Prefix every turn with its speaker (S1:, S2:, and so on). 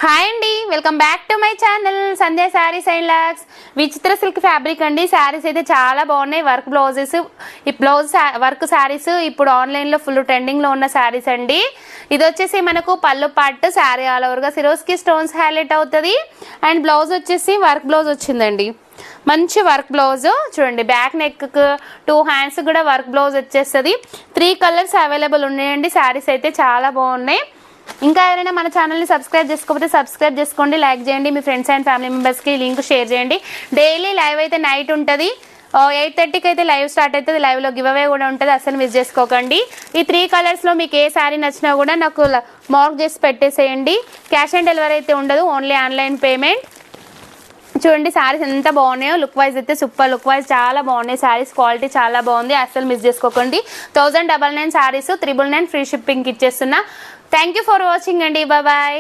S1: Hi అండి, welcome back to my channel Sandhya saris and lakhs. విచిత్ర silk fabric అండి. శారీస్ అయితే చాలా బాగున్నాయి. వర్క్ బ్లౌజెస్, ఈ బ్లౌజ్ వర్క్ శారీస్ ఇప్పుడు ఆన్లైన్లో ఫుల్ ట్రెండింగ్లో ఉన్న శారీస్ అండి. ఇది వచ్చేసి మనకు పళ్ళు పార్ట్ శారీ ఆల్ ఓవర్గా సిరోస్కి స్టోన్స్ హైలైట్ అవుతుంది. అండ్ బ్లౌజ్ వచ్చేసి వర్క్ బ్లౌజ్ వచ్చిందండి. మంచి వర్క్ బ్లౌజ్ చూడండి, బ్యాక్ నెక్ 2 హ్యాండ్స్ కూడా వర్క్ బ్లౌజ్ వచ్చేస్తుంది. 3 కలర్స్ అవైలబుల్ ఉన్నాయండి. శారీస్ అయితే చాలా బాగున్నాయి. ఇంకా ఎవరైనా మన ఛానల్ని సబ్స్క్రైబ్ చేసుకోకపోతే సబ్స్క్రైబ్ చేసుకోండి, లైక్ చేయండి, మీ ఫ్రెండ్స్ అండ్ ఫ్యామిలీ మెంబర్స్కి లింక్ షేర్ చేయండి. డైలీ లైవ్ అయితే నైట్ ఉంటుంది, 8:30కి అయితే లైవ్ స్టార్ట్ అవుతుంది. లైవ్లో గివ్ అవే కూడా ఉంటుంది, అసలు మిస్ చేసుకోకండి. ఈ 3 కలర్స్లో మీకు ఏ శారీ నచ్చినా కూడా నాకు మార్క్ చేసి పెట్టేసేయండి. క్యాష్ ఆన్ డెలివరీ అయితే ఉండదు, ఓన్లీ ఆన్లైన్ పేమెంట్. చూడండి శారీస్ ఎంత బాగున్నాయో. లుక్ వైజ్ అయితే సూపర్, లుక్ వైజ్ చాలా బాగున్నాయి శారీస్. క్వాలిటీ చాలా బాగుంది, అసలు మిస్ చేసుకోకండి. 1099 శారీస్ 999 ఫ్రీ షిప్పింగ్కి ఇచ్చేస్తున్నా. థ్యాంక్ యూ ఫర్ వాచింగ్ అండి. బాయ్.